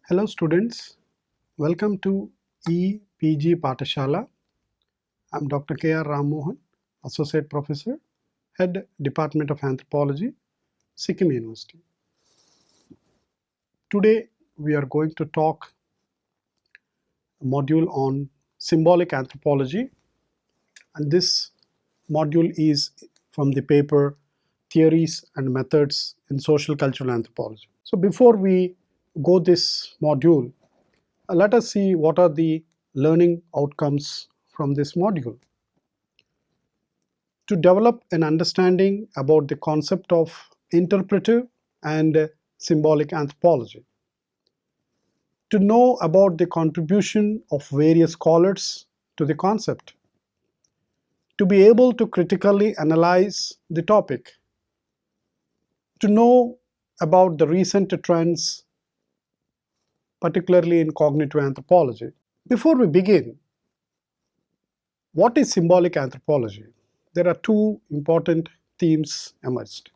Hello students, welcome to EPG Patashala. I'm Dr. K.R. Rammohan, Associate Professor, Head Department of Anthropology, Sikkim University. Today we are going to talk a module on symbolic anthropology, and this module is from the paper Theories and Methods in Social Cultural Anthropology. So before we go this module, let us see what are the learning outcomes from this module. To develop an understanding about the concept of interpretive and symbolic anthropology. To know about the contribution of various scholars to the concept. To be able to critically analyze the topic. To know about the recent trends, particularly in cognitive anthropology. Before we begin, what is symbolic anthropology? There are two important themes emerged.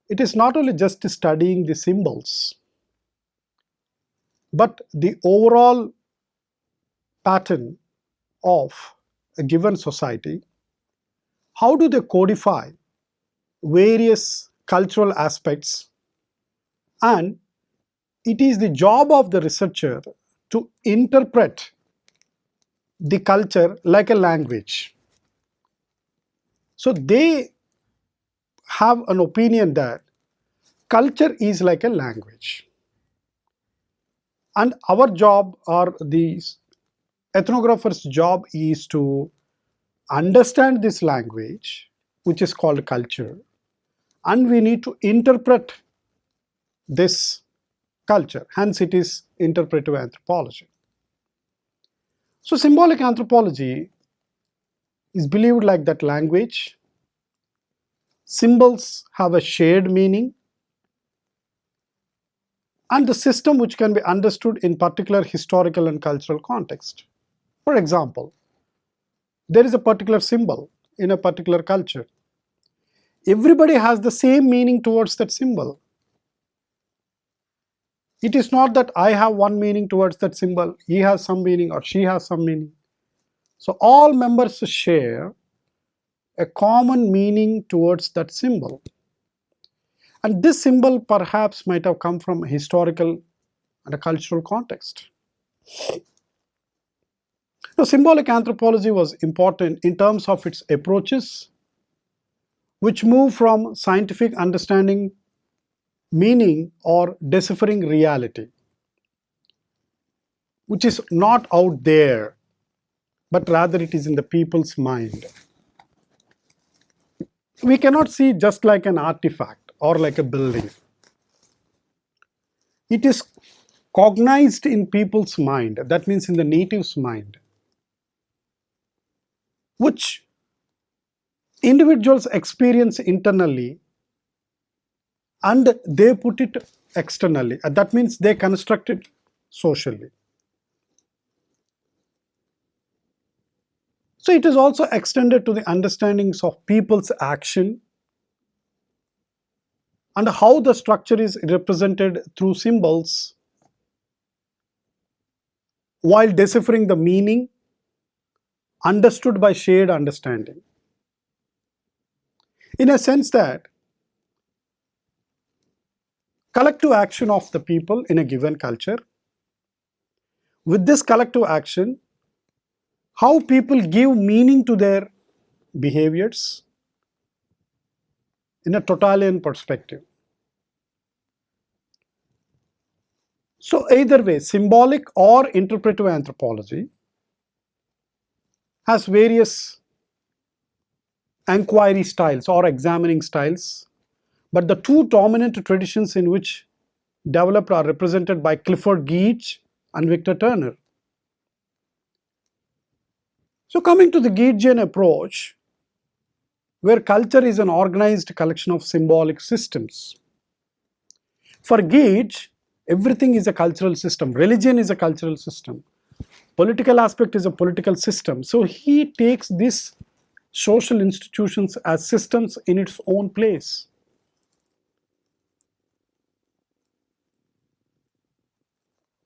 It is not only just studying the symbols, but the overall pattern of a given society. How do they codify various cultural aspects? And it is the job of the researcher to interpret the culture like a language. So they have an opinion that culture is like a language. And our job, or the ethnographer's job, is to understand this language, which is called culture, and we need to interpret this culture. Hence, it is interpretive anthropology. So, symbolic anthropology is believed like that language. Symbols have a shared meaning, and the system which can be understood in particular historical and cultural context. For example, there is a particular symbol in a particular culture. Everybody has the same meaning towards that symbol. It is not that I have one meaning towards that symbol, he has some meaning or she has some meaning. So all members share a common meaning towards that symbol. And this symbol perhaps might have come from a historical and a cultural context. Now, symbolic anthropology was important in terms of its approaches, which move from scientific understanding meaning or deciphering reality, which is not out there, but rather it is in the people's mind. We cannot see just like an artifact or like a building. It is cognized in people's mind, that means in the native's mind, which individuals experience internally and they put it externally. That means they construct it socially. So it is also extended to the understandings of people's action and how the structure is represented through symbols while deciphering the meaning understood by shared understanding. In a sense that collective action of the people in a given culture, with this collective action, how people give meaning to their behaviors in a totalitarian perspective. So either way, symbolic or interpretive anthropology has various inquiry styles or examining styles, but the two dominant traditions in which developed are represented by Clifford Geertz and Victor Turner. So coming to the Geertzian approach, where culture is an organized collection of symbolic systems. For Geertz, everything is a cultural system. Religion is a cultural system. Political aspect is a political system. So he takes these social institutions as systems in its own place.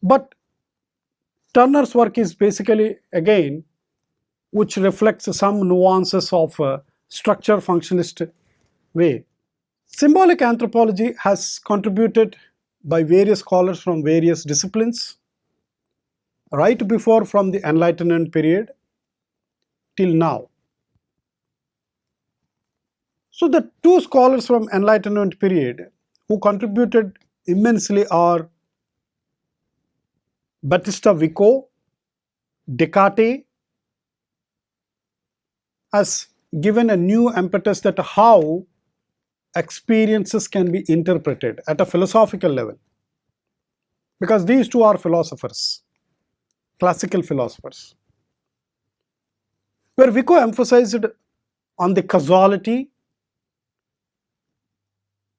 But Turner's work is basically, again, which reflects some nuances of a structure functionalist way. Symbolic anthropology has contributed by various scholars from various disciplines, right before from the Enlightenment period till now. So the two scholars from Enlightenment period who contributed immensely are Battista Vico. Descartes has given a new impetus that how experiences can be interpreted at a philosophical level, because these two are philosophers, classical philosophers, where Vico emphasized on the causality,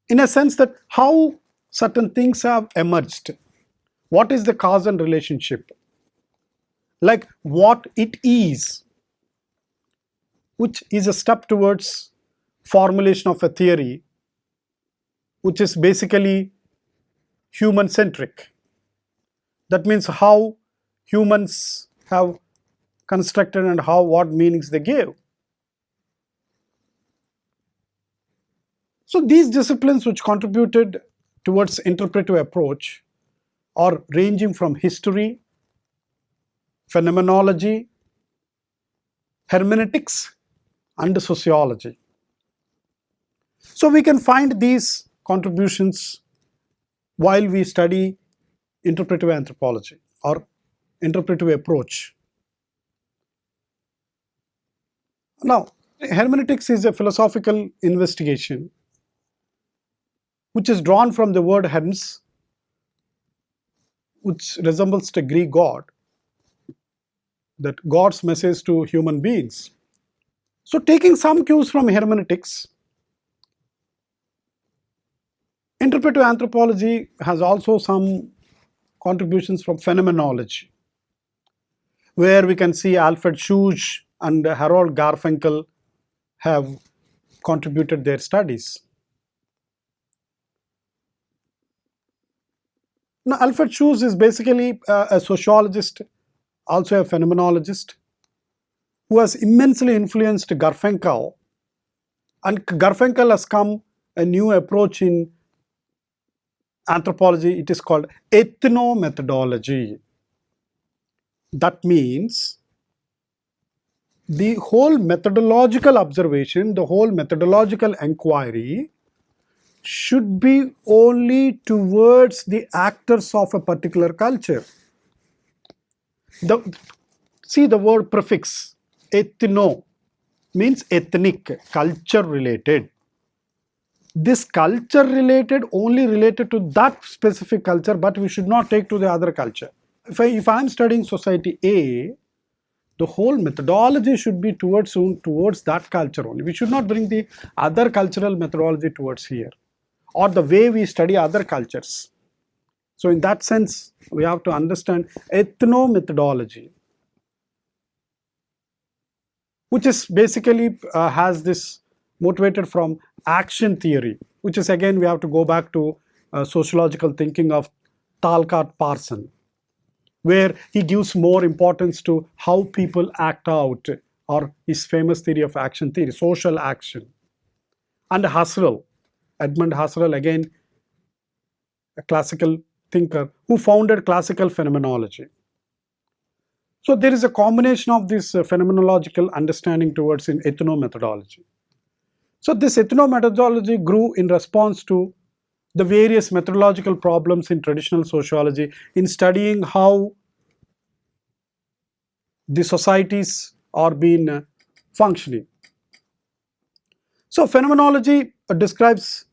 in a sense that how certain things have emerged. What is the cause and relationship? Like what it is, which is a step towards formulation of a theory which is basically human centric. That means how humans have constructed and how what meanings they gave. So these disciplines which contributed towards interpretive approach are ranging from history, phenomenology, hermeneutics, and sociology. So we can find these contributions while we study interpretive anthropology or interpretive approach. Now, hermeneutics is a philosophical investigation which is drawn from the word hermes, which resembles the Greek god, that God's message to human beings. So taking some cues from hermeneutics, interpretive anthropology has also some contributions from phenomenology, where we can see Alfred Schuch and Harold Garfinkel have contributed their studies. Now, Alfred Schuch is basically a sociologist, also a phenomenologist, who has immensely influenced Garfinkel, and Garfinkel has come a new approach in anthropology. It is called ethnomethodology. That means the whole methodological observation, the whole methodological inquiry should be only towards the actors of a particular culture. See the word prefix, ethno, means ethnic, culture related. This culture related only related to that specific culture, but we should not take to the other culture. If I am studying society A, the whole methodology should be towards that culture only. We should not bring the other cultural methodology towards here, or the way we study other cultures. So in that sense, we have to understand ethnomethodology, which is basically has this motivated from action theory, which is, again, we have to go back to sociological thinking of Talcott Parson, where he gives more importance to how people act out, or his famous theory of action theory, social action. And Husserl, Edmund Husserl, again a classical thinker who founded classical phenomenology. So there is a combination of this phenomenological understanding towards in ethnomethodology. So this ethnomethodology grew in response to the various methodological problems in traditional sociology in studying how the societies are being functioning. So phenomenology describes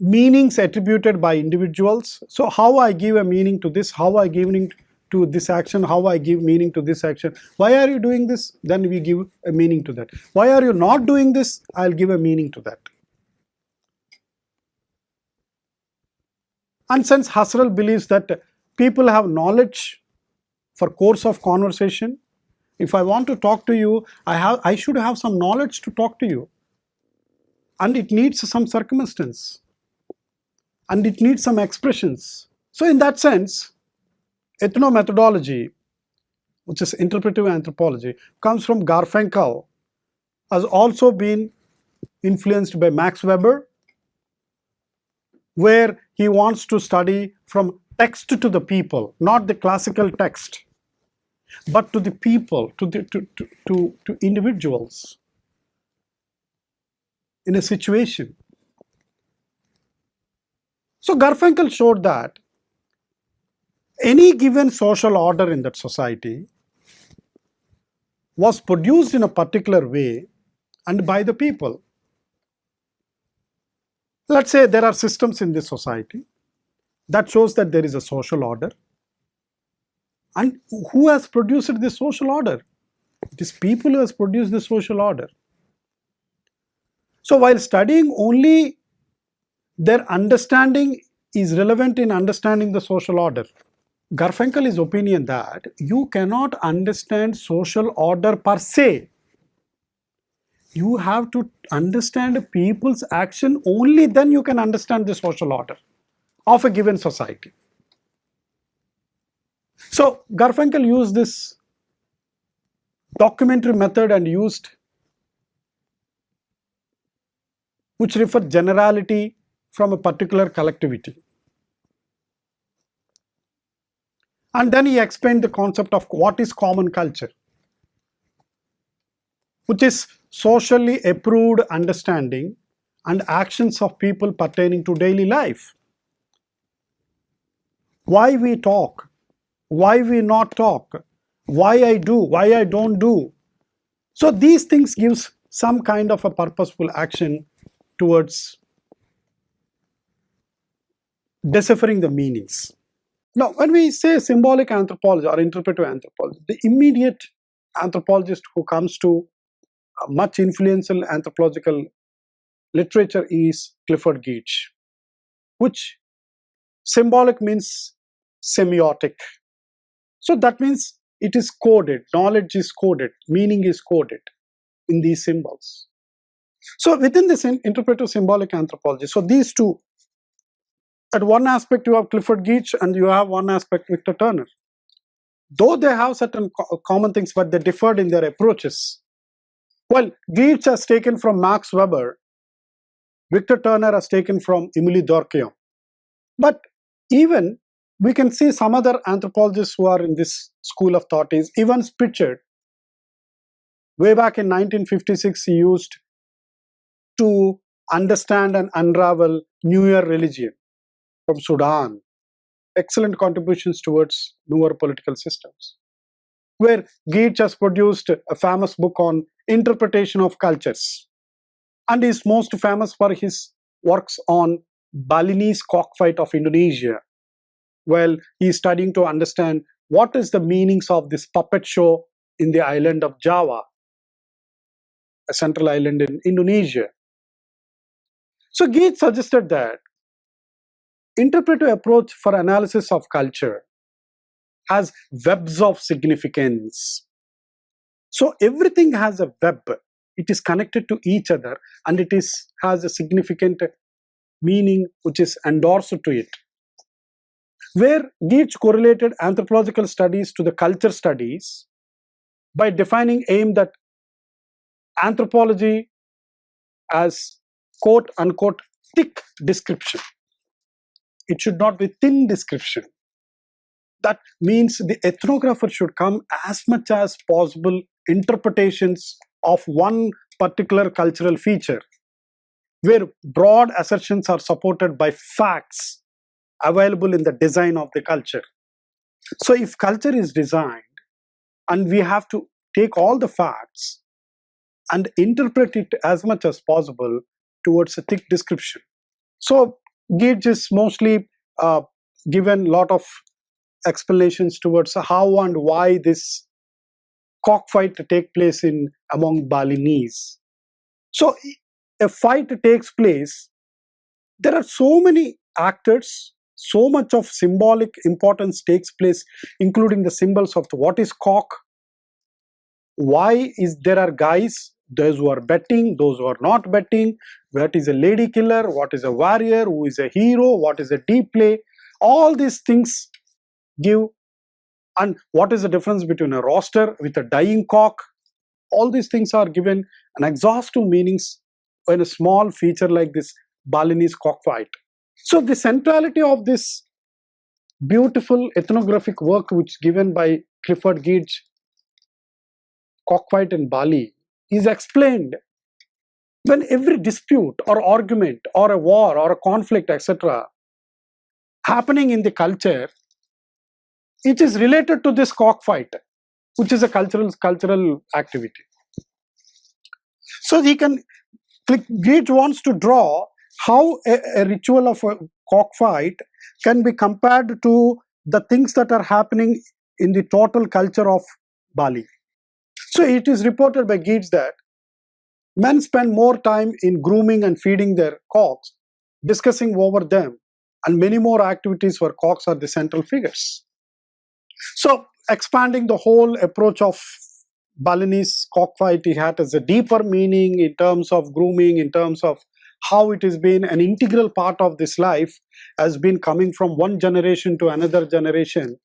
meanings attributed by individuals. So how I give a meaning to this, how I give meaning to this action, how I give meaning to this action. Why are you doing this? Then we give a meaning to that. Why are you not doing this? I'll give a meaning to that. And since Husserl believes that people have knowledge for course of conversation, if I want to talk to you, I should have some knowledge to talk to you. And it needs some circumstance. And it needs some expressions. So in that sense, ethnomethodology, which is interpretive anthropology, comes from Garfinkel, has also been influenced by Max Weber, where he wants to study from text to the people, not the classical text, but to the people, to individuals in a situation. So Garfinkel showed that any given social order in that society was produced in a particular way and by the people. Let's say there are systems in this society that shows that there is a social order. And who has produced this social order? It is people who has produced this social order. So while studying only their understanding is relevant in understanding the social order, Garfinkel is opinion that you cannot understand social order per se. You have to understand people's action, only then you can understand the social order of a given society. So Garfinkel used this documentary method and used, which referred generality from a particular collectivity. And then he explained the concept of what is common culture, which is socially approved understanding and actions of people pertaining to daily life. Why we talk, why we not talk, why I do, why I don't do. So these things gives some kind of a purposeful action towards deciphering the meanings. Now, when we say symbolic anthropology or interpretive anthropology, the immediate anthropologist who comes to much influential anthropological literature is Clifford Geertz, which symbolic means semiotic. So that means it is coded, knowledge is coded, meaning is coded in these symbols. So within this interpretive symbolic anthropology, so these two, at one aspect you have Clifford Geertz and you have one aspect Victor Turner. Though they have certain common things, but they differed in their approaches. Well, Geertz has taken from Max Weber, Victor Turner has taken from Émilie Durkheim. But even we can see some other anthropologists who are in this school of thought is Evans Pritchard. Way back in 1956, he used to understand and unravel newer religion from Sudan. Excellent contributions towards newer political systems. Where Geertz has produced a famous book on interpretation of cultures and is most famous for his works on Balinese cockfight of Indonesia. Well, he is studying to understand what is the meanings of this puppet show in the island of Java, a central island in Indonesia. So Geertz suggested that interpretive approach for analysis of culture has webs of significance. So everything has a web. It is connected to each other and it has a significant meaning which is endorsed to it. Where Geertz correlated anthropological studies to the culture studies by defining aim that anthropology as quote unquote thick description. It should not be thin description. That means the ethnographer should come as much as possible interpretations of one particular cultural feature, where broad assertions are supported by facts available in the design of the culture. So if culture is designed and we have to take all the facts and interpret it as much as possible towards a thick description. So Geertz is mostly given a lot of explanations towards how and why this cockfight take place among Balinese. So a fight takes place, there are so many actors, so much of symbolic importance takes place, including the symbols of what is cock, why is there are guys, those who are betting, those who are not betting, what is a lady killer, what is a warrior, who is a hero, what is a deep play. All these things give. And what is the difference between a rooster with a dying cock? All these things are given an exhaustive meanings in a small feature like this Balinese cockfight. So the centrality of this beautiful ethnographic work which given by Clifford Geertz, Cockfight in Bali, is explained when every dispute or argument or a war or a conflict, etc., happening in the culture, it is related to this cockfight, which is a cultural activity. So he can, Geertz wants to draw how a ritual of a cockfight can be compared to the things that are happening in the total culture of Bali. So it is reported by Geertz that men spend more time in grooming and feeding their cocks, discussing over them, and many more activities where cocks are the central figures. So expanding the whole approach of Balinese cockfight, he had as a deeper meaning in terms of grooming, in terms of how it has been an integral part of this life, has been coming from one generation to another generation.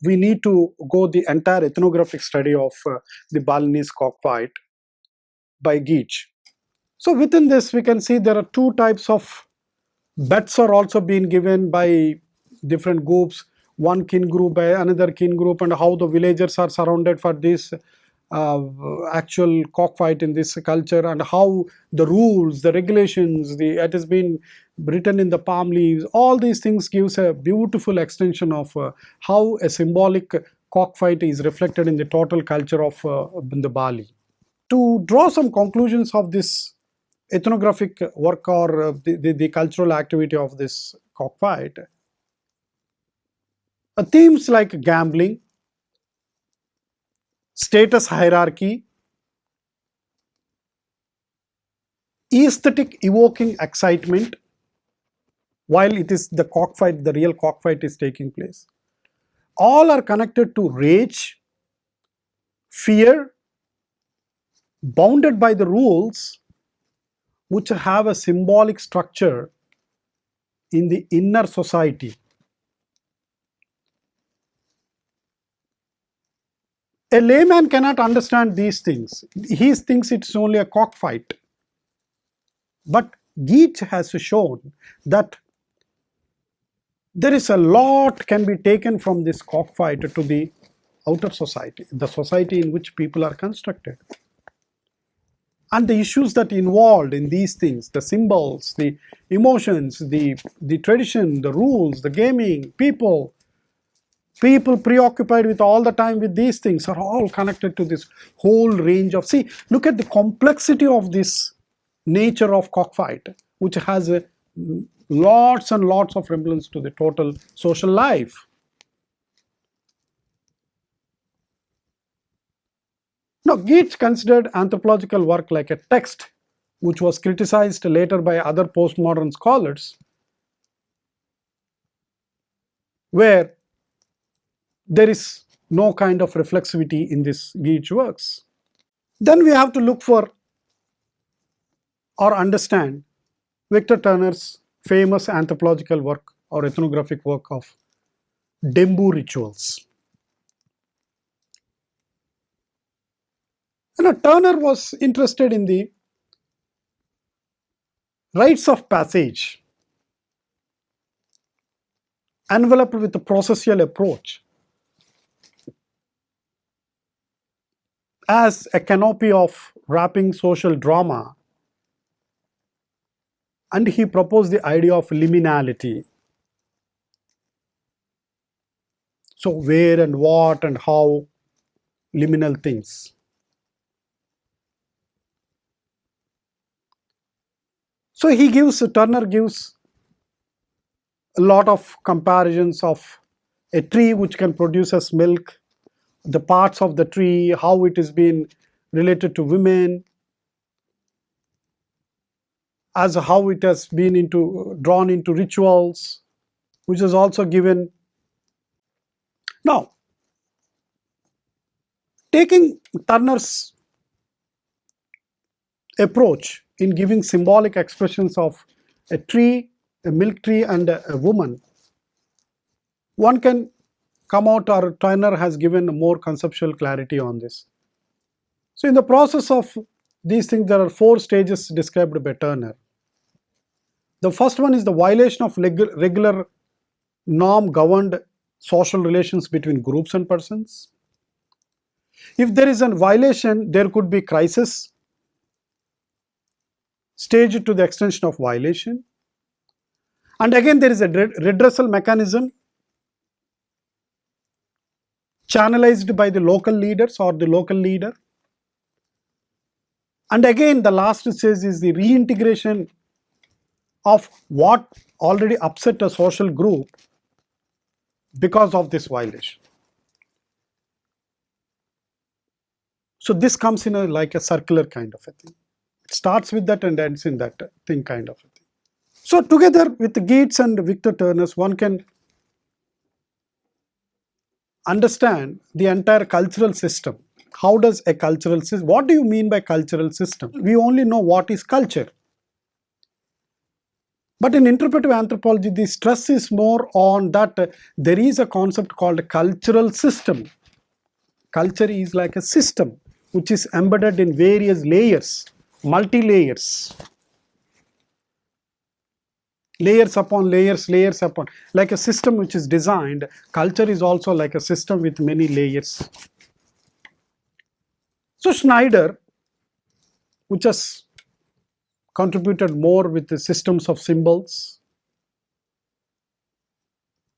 We need to go the entire ethnographic study of the Balinese cockfight by Geertz. So within this, we can see there are two types of bets are also being given by different groups, one kin group by another kin group, and how the villagers are surrounded for this actual cockfight in this culture, and how the rules, the regulations, it has been written in the palm leaves. All these things gives a beautiful extension of how a symbolic cockfight is reflected in the total culture of in the Bali. To draw some conclusions of this ethnographic work or the cultural activity of this cockfight, themes like gambling, status hierarchy, aesthetic evoking excitement while it is the cockfight, the real cockfight is taking place, all are connected to rage, fear, bounded by the rules which have a symbolic structure in the inner society. A layman cannot understand these things. He thinks it's only a cockfight. But Geertz has shown that there is a lot can be taken from this cockfight to the outer society, the society in which people are constructed. And the issues that involved in these things, the symbols, the emotions, the tradition, the rules, the gaming, people preoccupied with all the time with these things are all connected to this whole range of, see, look at the complexity of this nature of cockfight, which has lots and lots of resemblance to the total social life. Now, Geertz considered anthropological work like a text, which was criticized later by other postmodern scholars, where there is no kind of reflexivity in this Geertz works. Then we have to look for or understand Victor Turner's famous anthropological work or ethnographic work of Dembu rituals. Turner was interested in the rites of passage enveloped with a processual approach as a canopy of wrapping social drama, and he proposed the idea of liminality. So where and what and how, liminal things. So Turner gives a lot of comparisons of a tree which can produce us milk, the parts of the tree, how it is been related to women, as how it has been drawn into rituals, which is also given. Now, taking Turner's approach in giving symbolic expressions of a tree, a milk tree, and a woman, one can come out, or Turner has given more conceptual clarity on this. So in the process of these things, there are 4 stages described by Turner. The first one is the violation of regular norm governed social relations between groups and persons. If there is a violation, there could be crisis stage to the extension of violation. And again, there is a redressal mechanism channelized by the local leaders or the local leader. And again, the last stage is the reintegration of what already upset a social group because of this violation. So this comes in like a circular kind of a thing. It starts with that and ends in that thing kind of a thing. So together with Geertz and Victor Turner's, one can understand the entire cultural system. How does a cultural system, what do you mean by cultural system? We only know what is culture. But in interpretive anthropology, the stress is more on that there is a concept called cultural system. Culture is like a system which is embedded in various layers, multi-layers. Layers upon layers, layers upon, like a system which is designed. Culture is also like a system with many layers. So Schneider, which has contributed more with the systems of symbols,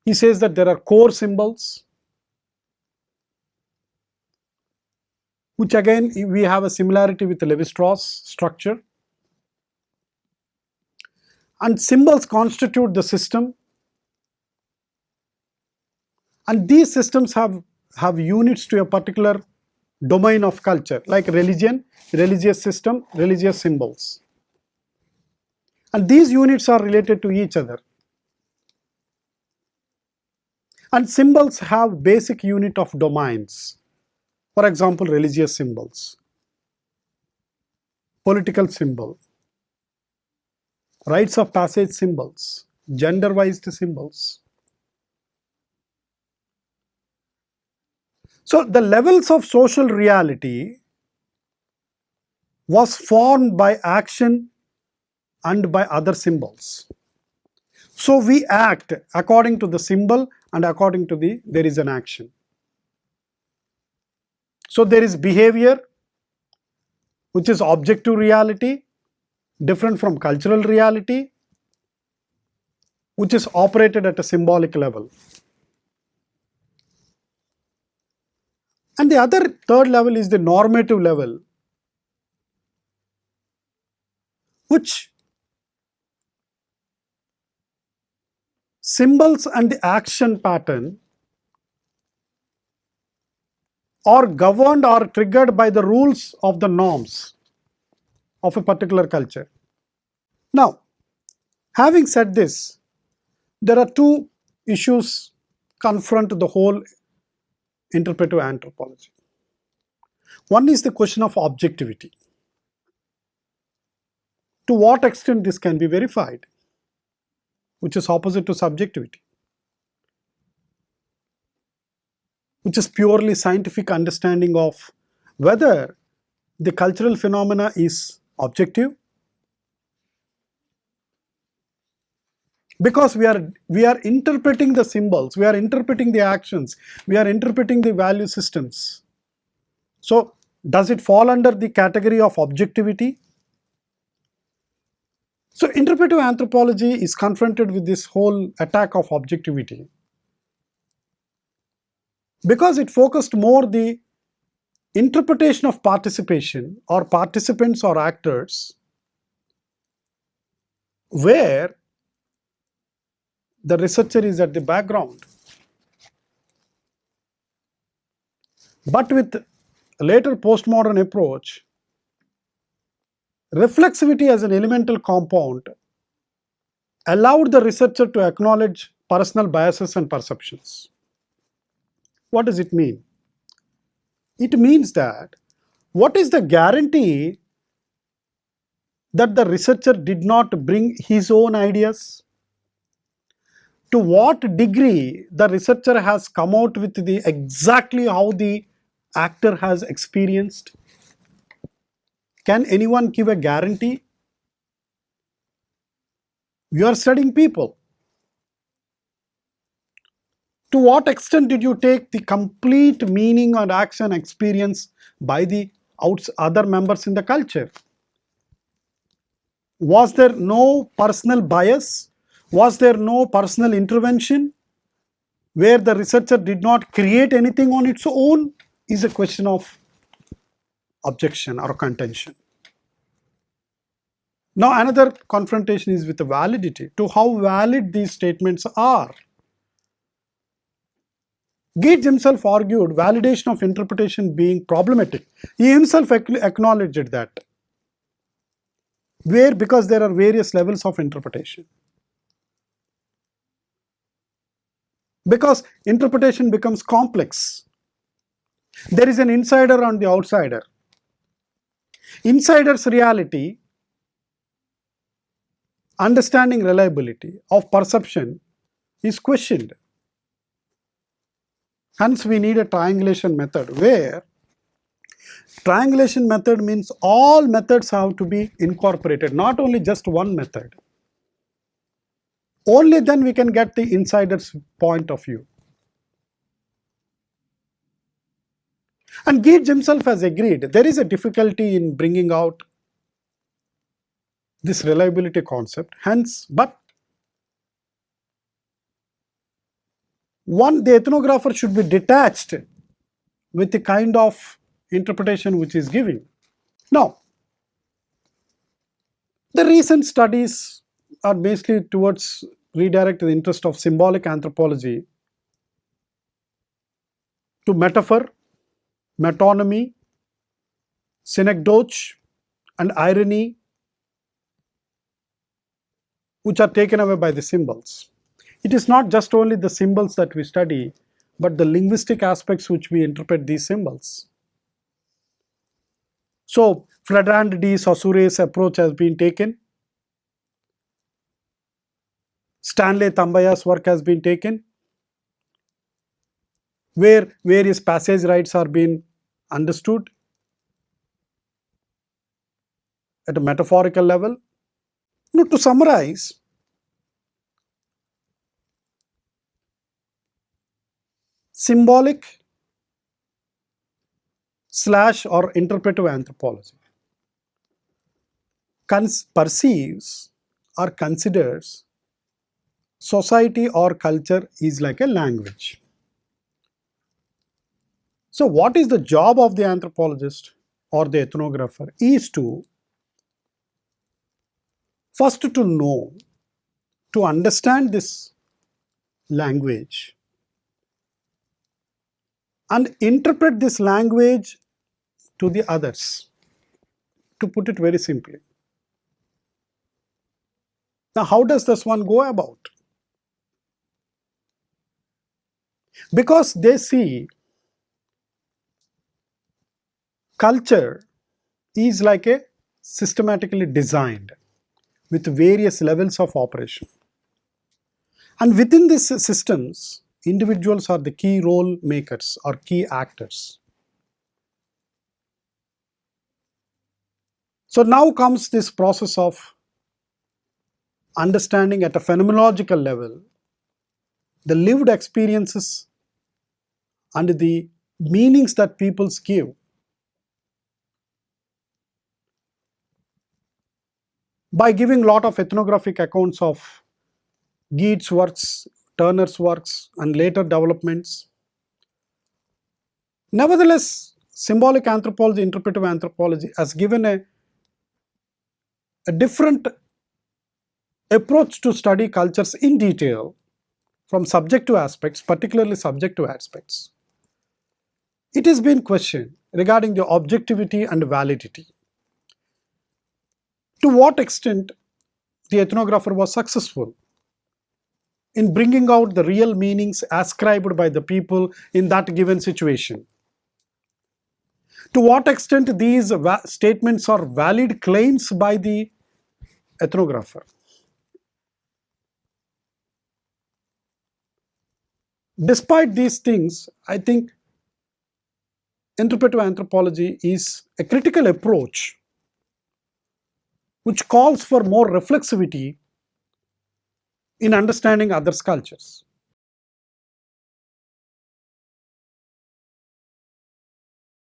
he says that there are core symbols, which again we have a similarity with the Levi-Strauss structure. And symbols constitute the system, and these systems have units to a particular domain of culture, like religion, religious system, religious symbols. And these units are related to each other. And symbols have basic unit of domains. For example, religious symbols, political symbol, rites of passage symbols, gender-wise symbols. So the levels of social reality was formed by action and by other symbols. So we act according to the symbol, and according to there is an action. So there is behavior, which is objective reality, different from cultural reality, which is operated at a symbolic level. And the other third level is the normative level, which symbols and the action pattern are governed or triggered by the rules of the norms of a particular culture. Now, having said this, there are 2 issues confront the whole interpretive anthropology. One is the question of objectivity. To what extent this can be verified, which is opposite to subjectivity, which is purely scientific understanding of whether the cultural phenomena is objective, because we are interpreting the symbols, we are interpreting the actions, we are interpreting the value systems. So does it fall under the category of objectivity? So interpretive anthropology is confronted with this whole attack of objectivity, because it focused more the interpretation of participation or participants or actors, where the researcher is at the background. But with a later postmodern approach, reflexivity as an elemental compound allowed the researcher to acknowledge personal biases and perceptions. What does it mean? It means that what is the guarantee that the researcher did not bring his own ideas? To what degree the researcher has come out with the exactly how the actor has experienced? Can anyone give a guarantee? You are studying people. To what extent did you take the complete meaning or action experience by the other members in the culture? Was there no personal bias? Was there no personal intervention where the researcher did not create anything on its own? Is a question of objection or contention. Now another confrontation is with the validity, to how valid these statements are. Gates himself argued validation of interpretation being problematic. He himself acknowledged that. Where? Because there are various levels of interpretation. Because interpretation becomes complex. There is an insider and the outsider. Insider's reality, understanding reliability of perception is questioned. Hence we need a triangulation method, where triangulation method means all methods have to be incorporated, not only just one method. Only then we can get the insider's point of view. And Geertz himself has agreed there is a difficulty in bringing out this reliability concept. Hence, but the ethnographer should be detached with the kind of interpretation which is giving. Now, the recent studies are basically towards redirect the interest of symbolic anthropology to metaphor, metonymy, synecdoche, and irony, which are taken away by the symbols. It is not just only the symbols that we study, but the linguistic aspects which we interpret these symbols. So, Fladrand de Saussure's approach has been taken. Stanley Tambaya's work has been taken, where various passage rights are being understood at a metaphorical level. Now, to summarize, symbolic / or interpretive anthropology perceives or considers society or culture is like a language. So what is the job of the anthropologist or the ethnographer? Is to first to know, to understand this language and interpret this language to the others, to put it very simply. Now, how does this one go about? Because they see culture is like a systematically designed with various levels of operation. And within these systems, individuals are the key role makers or key actors. So now comes this process of understanding at a phenomenological level the lived experiences and the meanings that peoples give. By giving lot of ethnographic accounts of Geertz' works, Turner's works, and later developments. Nevertheless, symbolic anthropology, interpretive anthropology has given a different approach to study cultures in detail from subjective aspects, particularly subjective aspects. It has been questioned regarding the objectivity and validity. To what extent the ethnographer was successful in bringing out the real meanings ascribed by the people in that given situation. To what extent these statements are valid claims by the ethnographer. Despite these things, I think interpretive anthropology is a critical approach which calls for more reflexivity in understanding others' cultures.